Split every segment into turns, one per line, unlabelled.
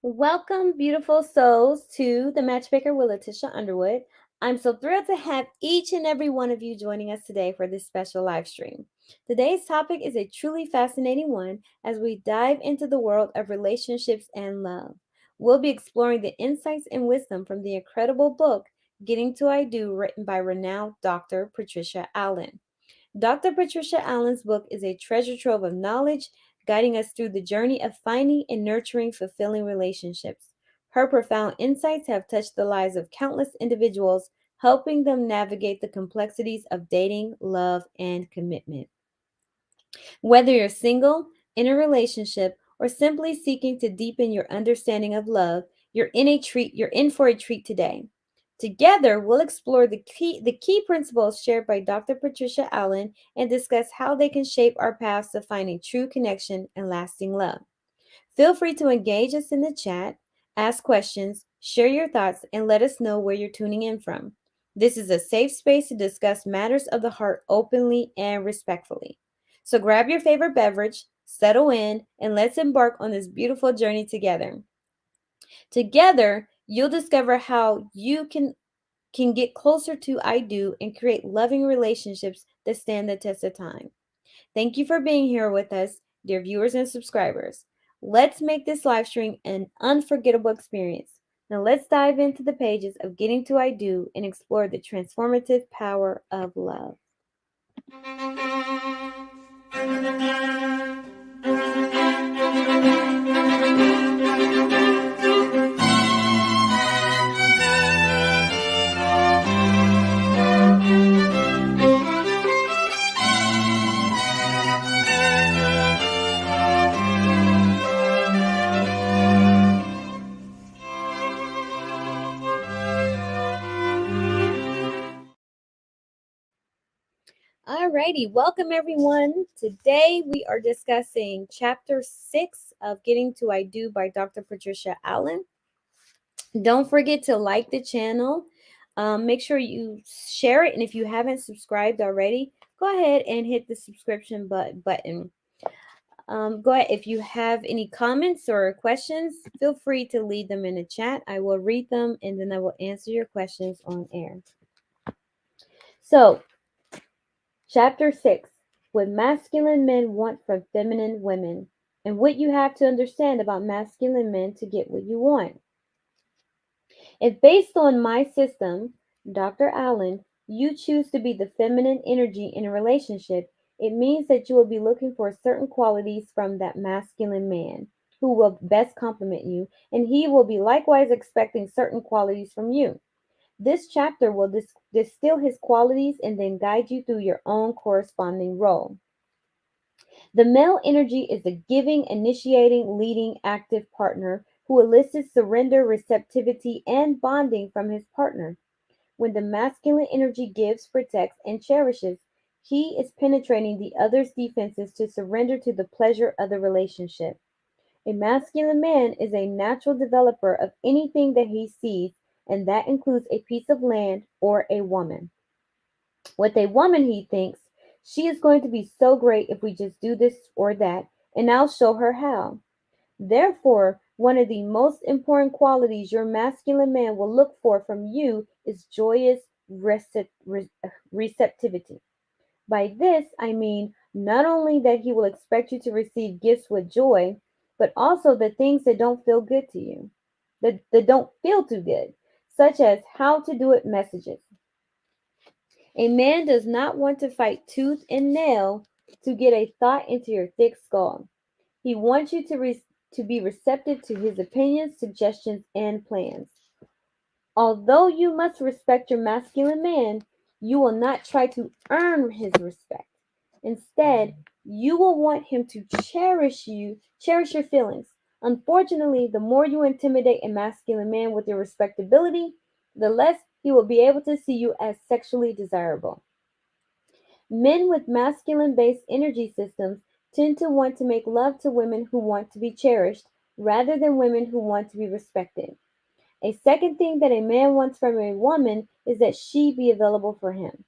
Welcome, beautiful souls, to the Matchmaker with Letitia Underwood. I'm so thrilled to have each and every one of you joining us today for this special live stream. Today's topic is a truly fascinating one as we dive into the world of relationships and love. We'll be exploring the insights and wisdom from the incredible book, Getting to I Do, written by renowned Dr. Patricia Allen. Dr. Patricia Allen's book is a treasure trove of knowledge, guiding us through the journey of finding and nurturing fulfilling relationships. Her profound insights have touched the lives of countless individuals, helping them navigate the complexities of dating, love, and commitment. Whether you're single, in a relationship, or simply seeking to deepen your understanding of love, you're in for a treat today. Together, we'll explore the key principles shared by Dr. Patricia Allen and discuss how they can shape our paths to finding true connection and lasting love. Feel free to engage us in the chat, ask questions, share your thoughts, and let us know where you're tuning in from. This is a safe space to discuss matters of the heart openly and respectfully. So grab your favorite beverage, settle in, and let's embark on this beautiful journey together. Together, you'll discover how you can get closer to I do and create loving relationships that stand the test of time. Thank you for being here with us, dear viewers and subscribers. Let's make this live stream an unforgettable experience. Now, let's dive into the pages of Getting to I Do and explore the transformative power of love. Alrighty, welcome everyone. Today we are discussing chapter 6 of Getting to I Do by Dr. Patricia Allen. Don't forget to like the channel. Make sure you share it. And if you haven't subscribed already, go ahead and hit the subscription button. Go ahead. If you have any comments or questions, feel free to leave them in the chat. I will read them and then I will answer your questions on air. So, chapter 6, What Masculine Men Want from Feminine Women, and what you have to understand about masculine men to get what you want. If based on my system, Dr. Allen, you choose to be the feminine energy in a relationship, it means that you will be looking for certain qualities from that masculine man who will best complement you, and he will be likewise expecting certain qualities from you. This chapter will distill his qualities and then guide you through your own corresponding role. The male energy is the giving, initiating, leading, active partner who elicits surrender, receptivity, and bonding from his partner. When the masculine energy gives, protects, and cherishes, he is penetrating the other's defenses to surrender to the pleasure of the relationship. A masculine man is a natural developer of anything that he sees, and that includes a piece of land or a woman. With a woman, he thinks, she is going to be so great if we just do this or that, and I'll show her how. Therefore, one of the most important qualities your masculine man will look for from you is joyous receptivity. By this, I mean not only that he will expect you to receive gifts with joy, but also the things that don't feel good to you, that don't feel too good, such as how to do it messages. A man does not want to fight tooth and nail to get a thought into your thick skull. He wants you to be receptive to his opinions, suggestions, and plans. Although you must respect your masculine man, you will not try to earn his respect. Instead, you will want him to cherish your feelings. Unfortunately, the more you intimidate a masculine man with your respectability, the less he will be able to see you as sexually desirable. Men with masculine based energy systems tend to want to make love to women who want to be cherished rather than women who want to be respected. A second thing that a man wants from a woman is that she be available for him.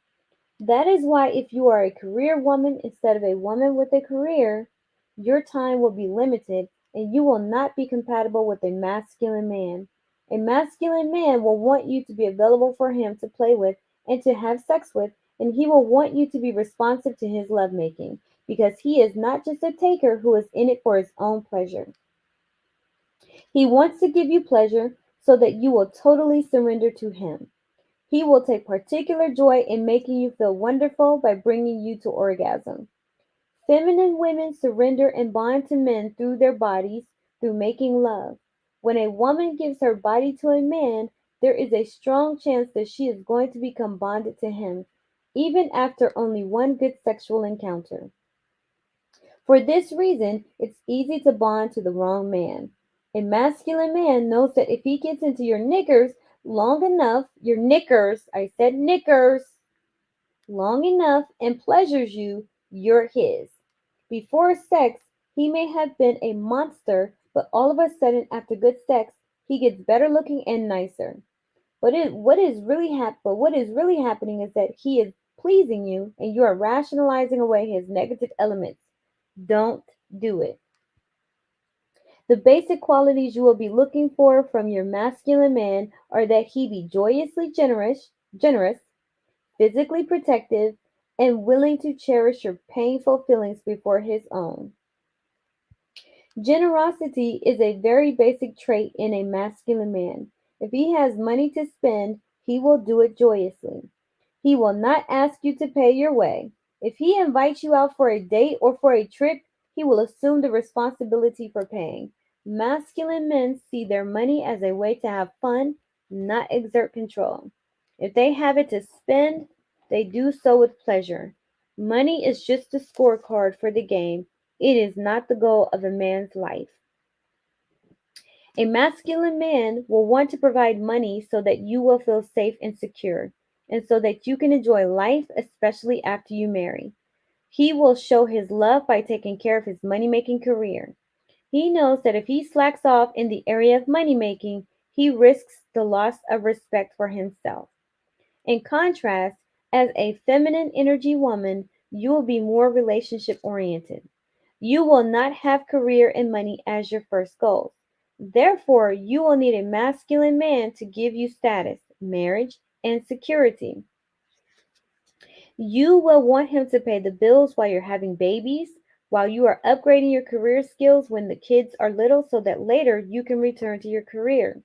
That is why, if you are a career woman instead of a woman with a career, your time will be limited and you will not be compatible with a masculine man. A masculine man will want you to be available for him to play with and to have sex with, and he will want you to be responsive to his lovemaking, because he is not just a taker who is in it for his own pleasure. He wants to give you pleasure so that you will totally surrender to him. He will take particular joy in making you feel wonderful by bringing you to orgasm. Feminine women surrender and bond to men through their bodies, through making love. When a woman gives her body to a man, there is a strong chance that she is going to become bonded to him, even after only one good sexual encounter. For this reason, it's easy to bond to the wrong man. A masculine man knows that if he gets into your knickers long enough, your knickers, I said knickers, long enough and pleasures you, you're his. Before sex, he may have been a monster, but all of a sudden, after good sex, he gets better looking and nicer. What is really happening is that he is pleasing you and you are rationalizing away his negative elements. Don't do it. The basic qualities you will be looking for from your masculine man are that he be joyously generous, physically protective, and willing to cherish your painful feelings before his own. Generosity is a very basic trait in a masculine man. If he has money to spend, he will do it joyously. He will not ask you to pay your way. If he invites you out for a date or for a trip, he will assume the responsibility for paying. Masculine men see their money as a way to have fun, not exert control. If they have it to spend, they do so with pleasure. Money is just a scorecard for the game. It is not the goal of a man's life. A masculine man will want to provide money so that you will feel safe and secure, and so that you can enjoy life, especially after you marry. He will show his love by taking care of his money making career. He knows that if he slacks off in the area of money making, he risks the loss of respect for himself. In contrast, as a feminine energy woman, you will be more relationship oriented. You will not have career and money as your first goals. Therefore, you will need a masculine man to give you status, marriage, and security. You will want him to pay the bills while you're having babies, while you are upgrading your career skills when the kids are little, so that later you can return to your career.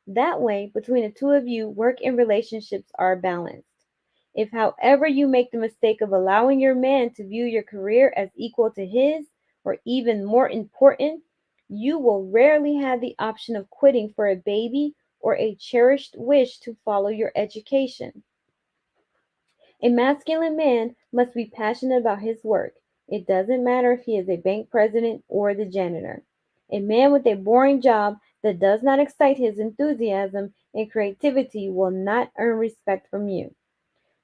That way, between the two of you, work and relationships are balanced. If, however, you make the mistake of allowing your man to view your career as equal to his, or even more important, you will rarely have the option of quitting for a baby or a cherished wish to follow your education. A masculine man must be passionate about his work. It doesn't matter if he is a bank president or the janitor. A man with a boring job that does not excite his enthusiasm and creativity will not earn respect from you.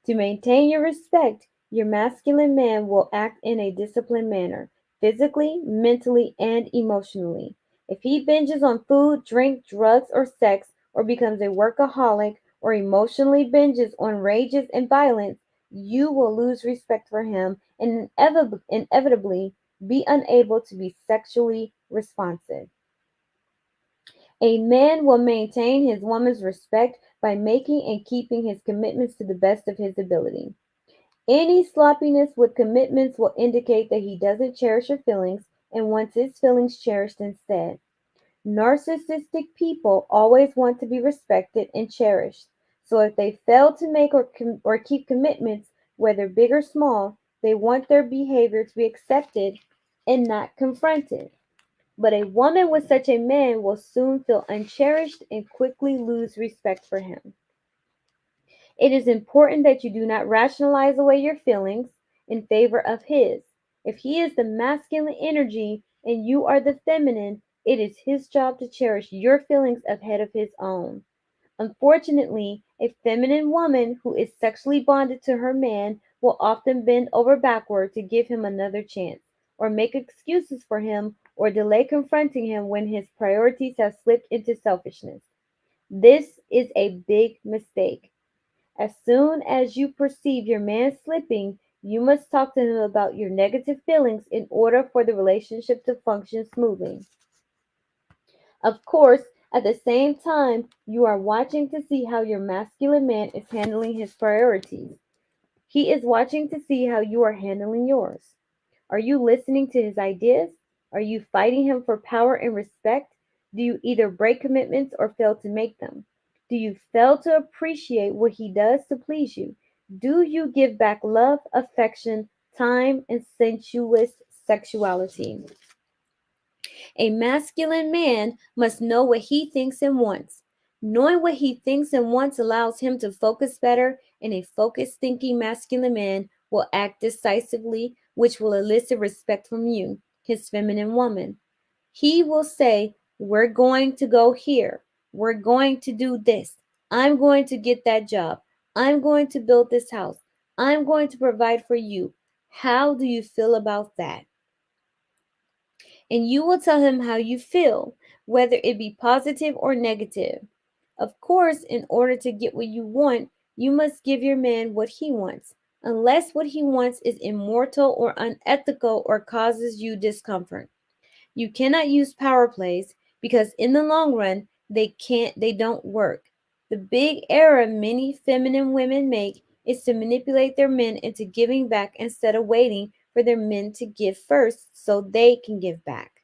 To maintain your respect, your masculine man will act in a disciplined manner, physically, mentally, and emotionally. If he binges on food, drink, drugs, or sex, or becomes a workaholic, or emotionally binges on rages and violence, you will lose respect for him and inevitably be unable to be sexually responsive. A man will maintain his woman's respect by making and keeping his commitments to the best of his ability. Any sloppiness with commitments will indicate that he doesn't cherish her feelings and wants his feelings cherished instead. Narcissistic people always want to be respected and cherished. So if they fail to make or keep commitments, whether big or small, they want their behavior to be accepted and not confronted. But a woman with such a man will soon feel uncherished and quickly lose respect for him. It is important that you do not rationalize away your feelings in favor of his. If he is the masculine energy and you are the feminine, it is his job to cherish your feelings ahead of his own. Unfortunately, a feminine woman who is sexually bonded to her man will often bend over backward to give him another chance, or make excuses for him, or delay confronting him when his priorities have slipped into selfishness. This is a big mistake. As soon as you perceive your man slipping, you must talk to him about your negative feelings in order for the relationship to function smoothly. Of course, at the same time, you are watching to see how your masculine man is handling his priorities. He is watching to see how you are handling yours. Are you listening to his ideas? Are you fighting him for power and respect? Do you either break commitments or fail to make them? Do you fail to appreciate what he does to please you? Do you give back love, affection, time, and sensuous sexuality? A masculine man must know what he thinks and wants. Knowing what he thinks and wants allows him to focus better, and a focused thinking masculine man will act decisively, which will elicit respect from you, his feminine woman. He will say, "We're going to go here. We're going to do this. I'm going to get that job. I'm going to build this house. I'm going to provide for you. How do you feel about that?" And you will tell him how you feel, whether it be positive or negative. Of course, in order to get what you want, you must give your man what he wants, unless what he wants is immoral or unethical or causes you discomfort. You cannot use power plays because in the long run, they don't work. The big error many feminine women make is to manipulate their men into giving back instead of waiting for their men to give first so they can give back.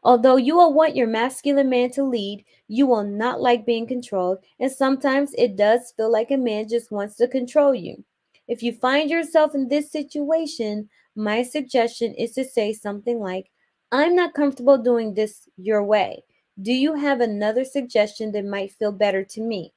Although you will want your masculine man to lead, you will not like being controlled, and sometimes it does feel like a man just wants to control you. If you find yourself in this situation, my suggestion is to say something like, "I'm not comfortable doing this your way. Do you have another suggestion that might feel better to me?"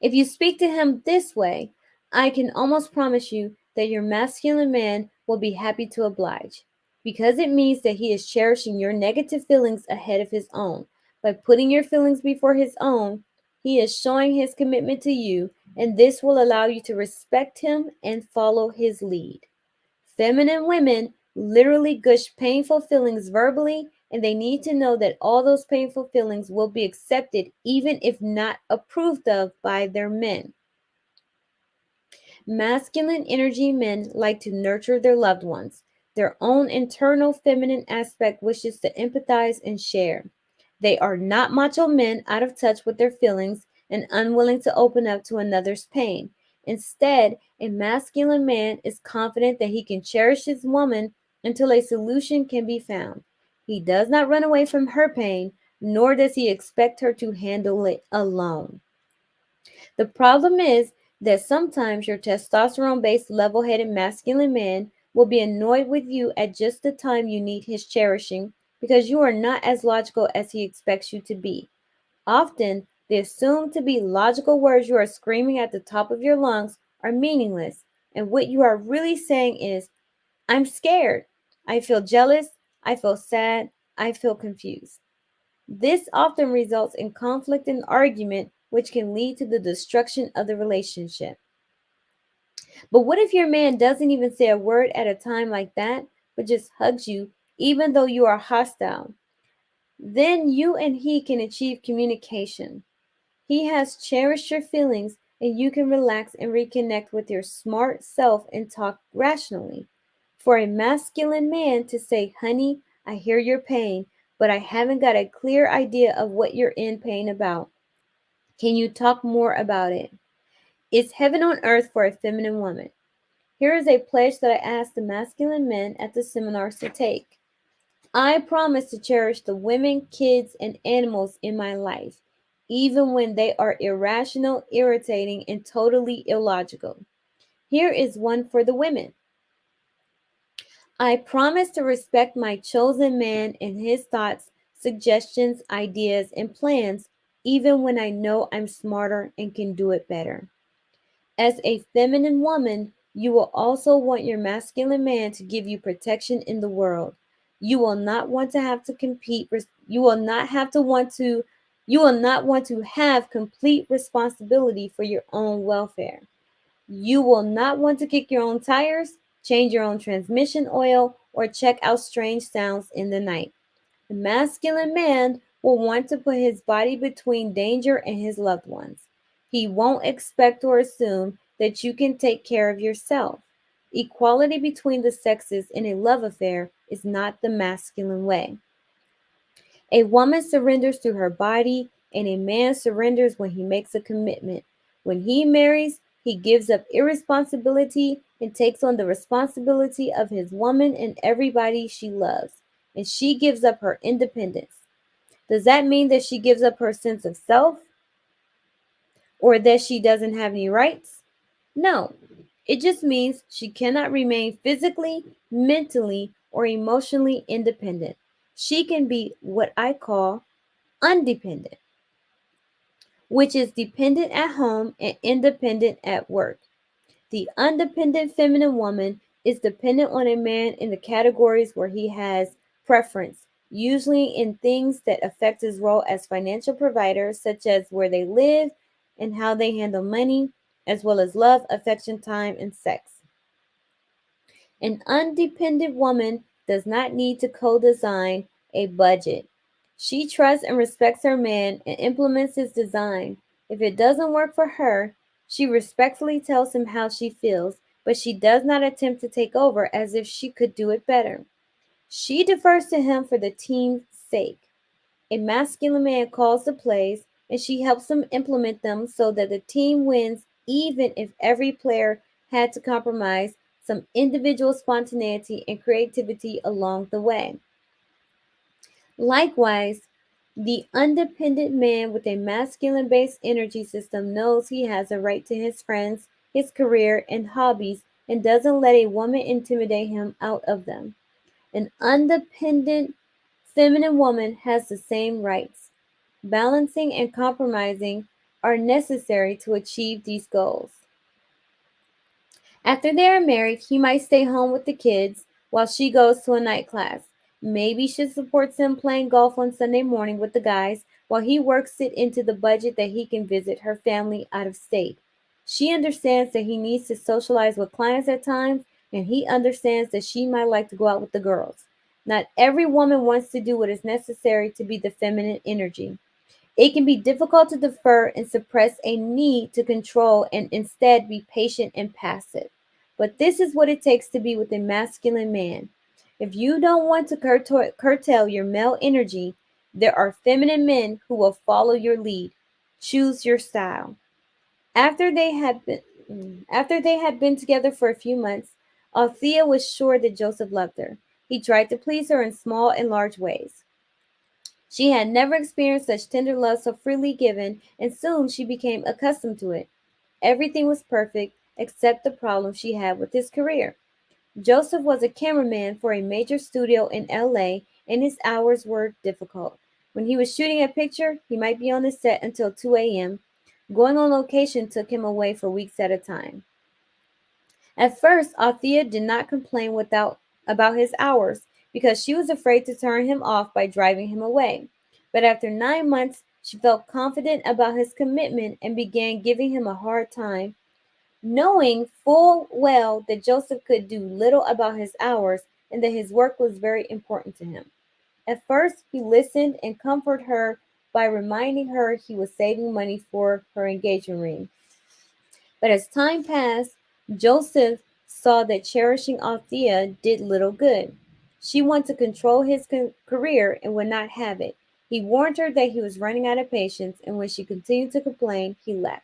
If you speak to him this way, I can almost promise you that your masculine man will be happy to oblige, because it means that he is cherishing your negative feelings ahead of his own. By putting your feelings before his own, he is showing his commitment to you, and this will allow you to respect him and follow his lead. Feminine women literally gush painful feelings verbally, and they need to know that all those painful feelings will be accepted even if not approved of by their men. Masculine energy men like to nurture their loved ones. Their own internal feminine aspect wishes to empathize and share. They are not macho men out of touch with their feelings and unwilling to open up to another's pain. Instead, a masculine man is confident that he can cherish his woman until a solution can be found. He does not run away from her pain, nor does he expect her to handle it alone. The problem is that sometimes your testosterone based, level headed masculine man will be annoyed with you at just the time you need his cherishing because you are not as logical as he expects you to be. Often, the assumed to be logical words you are screaming at the top of your lungs are meaningless, and what you are really saying is, "I'm scared. I feel jealous. I feel sad. I feel confused." This often results in conflict and argument, which can lead to the destruction of the relationship. But what if your man doesn't even say a word at a time like that, but just hugs you, even though you are hostile? Then you and he can achieve communication. He has cherished your feelings, and you can relax and reconnect with your smart self and talk rationally. For a masculine man to say, "Honey, I hear your pain, but I haven't got a clear idea of what you're in pain about. Can you talk more about it?" It's heaven on earth for a feminine woman. Here is a pledge that I asked the masculine men at the seminars to take. I promise to cherish the women, kids, and animals in my life, even when they are irrational, irritating, and totally illogical. Here is one for the women. I promise to respect my chosen man and his thoughts, suggestions, ideas, and plans, even when I know I'm smarter and can do it better. As a feminine woman, you will also want your masculine man to give you protection in the world. You will not want to have to compete. You will not have to want to. You will not want to have complete responsibility for your own welfare. You will not want to kick your own tires, change your own transmission oil, or check out strange sounds in the night. The masculine man will want to put his body between danger and his loved ones. He won't expect or assume that you can take care of yourself. Equality between the sexes in a love affair is not the masculine way. A woman surrenders through her body, and a man surrenders when he makes a commitment. When he marries, he gives up irresponsibility and takes on the responsibility of his woman and everybody she loves, and she gives up her independence. Does that mean that she gives up her sense of self or that she doesn't have any rights? No. It just means she cannot remain physically, mentally, or emotionally independent. She can be what I call undependent, which is dependent at home and independent at work. The undependent feminine woman is dependent on a man in the categories where he has preference, usually in things that affect his role as financial provider, such as where they live and how they handle money, as well as love, affection, time, and sex. An undependent woman does not need to co design a budget. She trusts and respects her man and implements his design. If it doesn't work for her, she respectfully tells him how she feels, but she does not attempt to take over as if she could do it better. She defers to him for the team's sake. A masculine man calls the plays, and she helps him implement them so that the team wins, even if every player had to compromise some individual spontaneity and creativity along the way. Likewise, the independent man with a masculine based energy system knows he has a right to his friends, his career, and hobbies, and doesn't let a woman intimidate him out of them. An independent feminine woman has the same rights. Balancing and compromising are necessary to achieve these goals. After they are married, he might stay home with the kids while she goes to a night class. Maybe she supports him playing golf on Sunday morning with the guys while he works it into the budget that he can visit her family out of state. She understands that he needs to socialize with clients at times, and he understands that she might like to go out with the girls. Not every woman wants to do what is necessary to be the feminine energy. It can be difficult to defer and suppress a need to control and instead be patient and passive. But this is what it takes to be with a masculine man. If you don't want to curtail your male energy, there are feminine men who will follow your lead. Choose your style. After they had been After they had been together for a few months, Althea was sure that Joseph loved her. He tried to please her in small and large ways. She had never experienced such tender love so freely given, and soon she became accustomed to it. Everything was perfect except the problem she had with his career. Joseph was a cameraman for a major studio in LA, and his hours were difficult. When he was shooting a picture, he might be on the set until 2 a.m. Going on location took him away for weeks at a time. At first, Althea did not complain about his hours because she was afraid to turn him off by driving him away. But after 9 months, she felt confident about his commitment and began giving him a hard time, knowing full well that Joseph could do little about his hours and that his work was very important to him. At first, he listened and comforted her by reminding her he was saving money for her engagement ring. But as time passed, Joseph saw that cherishing Althea did little good. She wanted to control his career and would not have it. He warned her that he was running out of patience, and when she continued to complain, he left.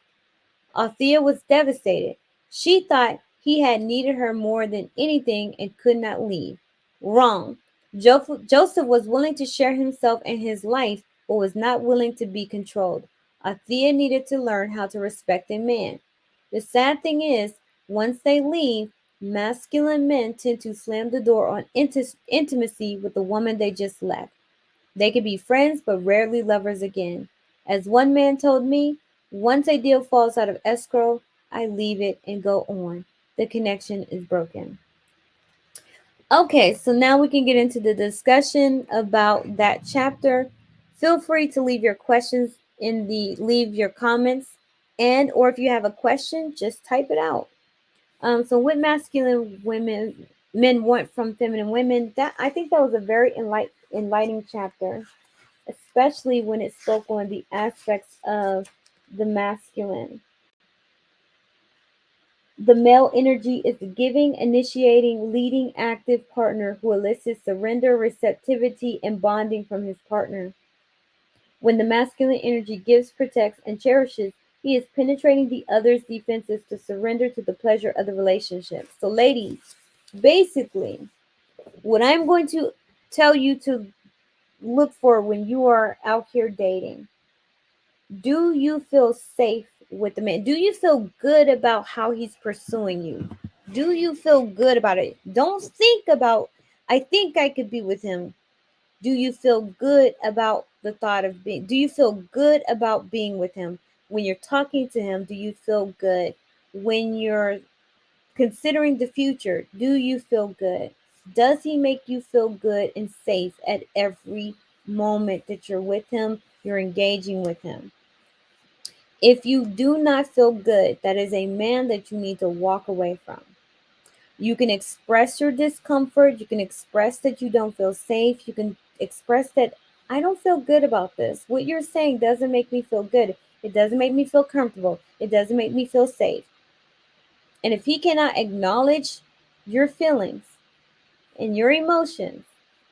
Althea was devastated. She thought he had needed her more than anything and could not leave. Wrong. Joseph was willing to share himself and his life, but was not willing to be controlled. Althea needed to learn how to respect a man. The sad thing is, once they leave, masculine men tend to slam the door on intimacy with the woman they just left. They can be friends, but rarely lovers again. As one man told me, once a deal falls out of escrow, I leave it and go on. The connection is broken. Okay, so now we can get into the discussion about that chapter. Feel free to leave your comments, and or if you have a question, just type it out. So what masculine women men want from feminine women, that I think that was a very enlightening chapter, especially when it spoke on the aspects of the masculine. The male energy is the giving, initiating, leading, active partner who elicits surrender, receptivity, and bonding from his partner. When the masculine energy gives, protects, and cherishes, he is penetrating the other's defenses to surrender to the pleasure of the relationship. So, ladies, basically, what I'm going to tell you to look for when you are out here dating, do you feel safe with the man? Do you feel good about how he's pursuing you? Do you feel good about it? Don't think about, I think I could be with him. Do you feel good about the thought of being, do you feel good about being with him? When you're talking to him, do you feel good? When you're considering the future, do you feel good? Does he make you feel good and safe at every moment that you're with him, you're engaging with him? If you do not feel good, that is a man that you need to walk away from. You can express your discomfort. You can express that you don't feel safe. You can express that I don't feel good about this. What you're saying doesn't make me feel good. It doesn't make me feel comfortable. It doesn't make me feel safe. And if he cannot acknowledge your feelings and your emotions,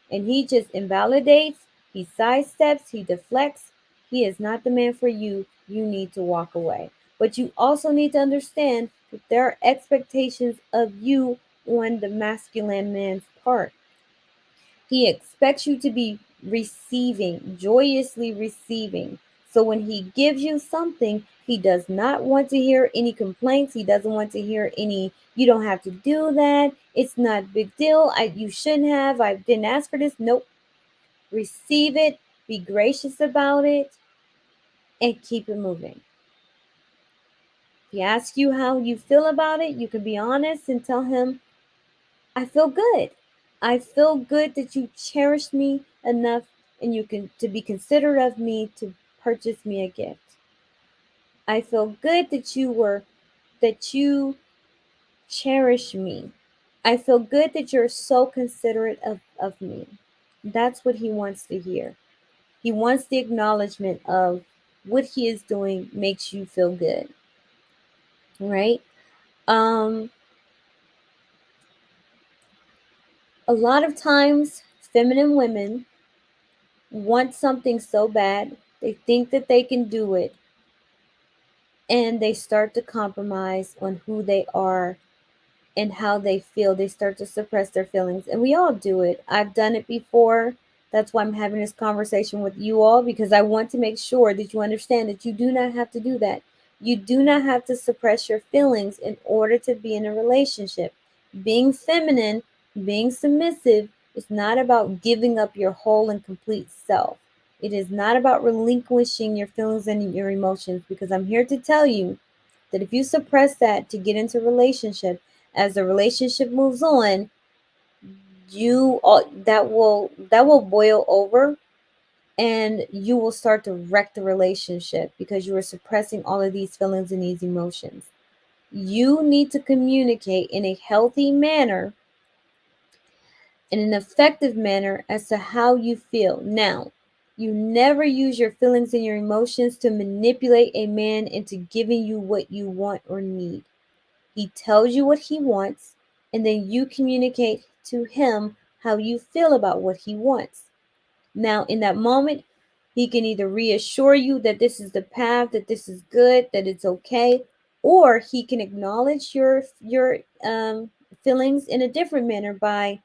and he just invalidates, he sidesteps, he deflects, he is not the man for you. You need to walk away. But you also need to understand that there are expectations of you on the masculine man's part. He expects you to be receiving, joyously receiving. So when he gives you something, he does not want to hear any complaints. He doesn't want to hear any, you don't have to do that. It's not a big deal. You shouldn't have. I didn't ask for this. Nope. Receive it, be gracious about it, and keep it moving. If he asks you how you feel about it, you can be honest and tell him, I feel good. I feel good that you cherished me enough and you can to be considerate of me to purchase me a gift. I feel good that you cherish me. I feel good that you're so considerate of me. That's what he wants to hear. He wants the acknowledgement of what he is doing makes you feel good. Right? Um, a lot of times feminine women want something so bad, they think that they can do it, and they start to compromise on who they are and how they feel. They start to suppress their feelings. And we all do it. I've done it before. That's why I'm having this conversation with you all, because I want to make sure that you understand that you do not have to do that. You do not have to suppress your feelings in order to be in a relationship. Being feminine, being submissive, is not about giving up your whole and complete self. It is not about relinquishing your feelings and your emotions, because I'm here to tell you that if you suppress that to get into a relationship, as the relationship moves on, that will boil over, and you will start to wreck the relationship because you are suppressing all of these feelings and these emotions. You need to communicate in a healthy manner, in an effective manner, as to how you feel. Now, you never use your feelings and your emotions to manipulate a man into giving you what you want or need. He tells you what he wants, and then you communicate to him how you feel about what he wants. Now, in that moment, he can either reassure you that this is the path, that this is good, that it's okay, or he can acknowledge your feelings in a different manner by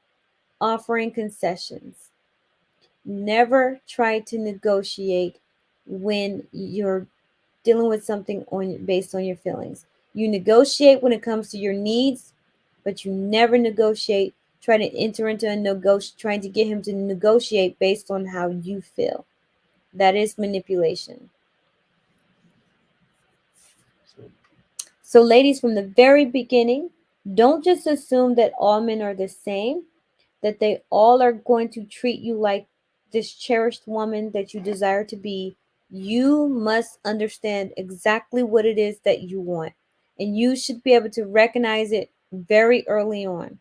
offering concessions. Never try to negotiate when you're dealing with something on based on your feelings. You negotiate when it comes to your needs, but you never negotiate trying to enter into a trying to get him to negotiate based on how you feel. That is manipulation. So ladies, from the very beginning, don't just assume that all men are the same, that they all are going to treat you like this cherished woman that you desire to be. You must understand exactly what it is that you want. And you should be able to recognize it very early on.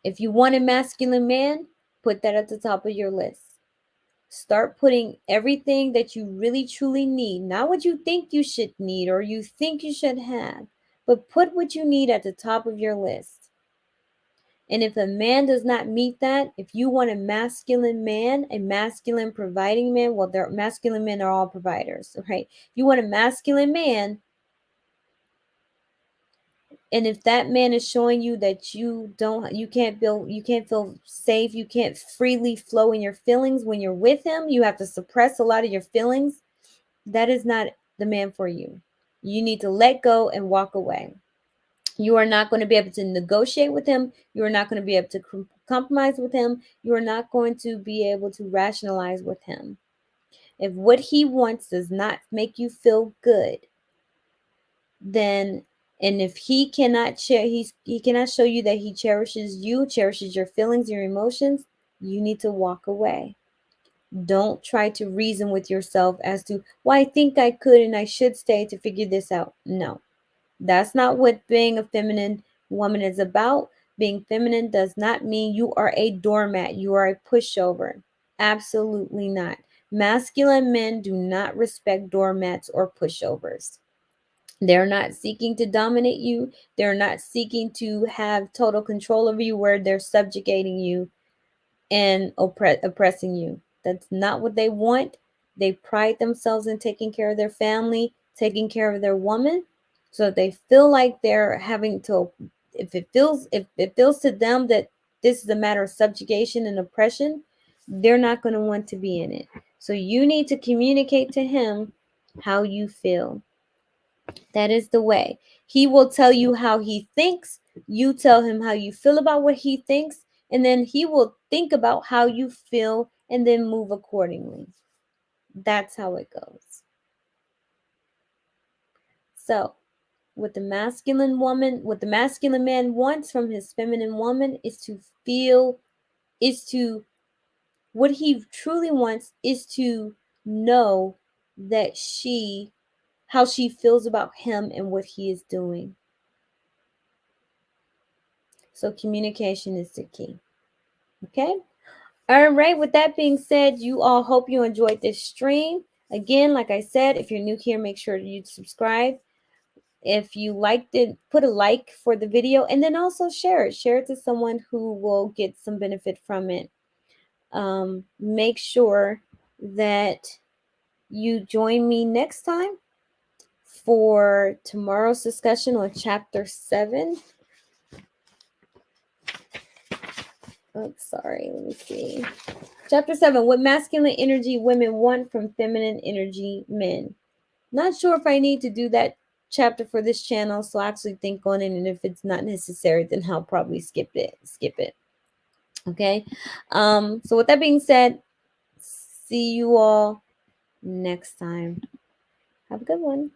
If you want a masculine man, put that at the top of your list. Start putting everything that you really truly need, not what you think you should need or you think you should have, But put what you need at the top of your list. And if a man does not meet that, if you want a masculine man, a masculine providing man, well, masculine men are all providers, right? If you want a masculine man, and if that man is showing you that you can't feel safe, you can't freely flow in your feelings when you're with him, you have to suppress a lot of your feelings, that is not the man for you. You need to let go and walk away. You are not going to be able to negotiate with him. You are not going to be able to compromise with him. You are not going to be able to rationalize with him. If what he wants does not make you feel good, then, and if he cannot share, he cannot show you that he cherishes you, cherishes your feelings, your emotions, you need to walk away. Don't try to reason with yourself as to, well, I think I could and I should stay to figure this out. No, that's not what being a feminine woman is about. Being feminine does not mean you are a doormat, you are a pushover. Absolutely not. Masculine men do not respect doormats or pushovers. They're not seeking to dominate you. They're not seeking to have total control over you where they're subjugating you and oppressing you. That's not what they want. They pride themselves in taking care of their family, taking care of their woman. So they feel like they're having to, if it feels to them that this is a matter of subjugation and oppression, they're not going to want to be in it. So you need to communicate to him how you feel. That is the way. He will tell you how he thinks. You tell him how you feel about what he thinks. And then he will think about how you feel and then move accordingly. That's how it goes. So, what the masculine man wants from his feminine woman is to feel, what he truly wants is to know that how she feels about him and what he is doing. So communication is the key. Okay. All right. With that being said, you all hope you enjoyed this stream. Again, like I said, if you're new here, make sure you subscribe. If you liked it, put a like for the video and then also share it. Share it to someone who will get some benefit from it. Make sure that you join me next time for tomorrow's discussion on chapter 7. Oops, sorry. Let me see. Chapter 7, what masculine energy women want from feminine energy men. Not sure if I need to do that chapter for this channel, so I actually think on it, and if it's not necessary, then I'll probably skip it. Okay. So with that being said, see you all next time. Have a good one.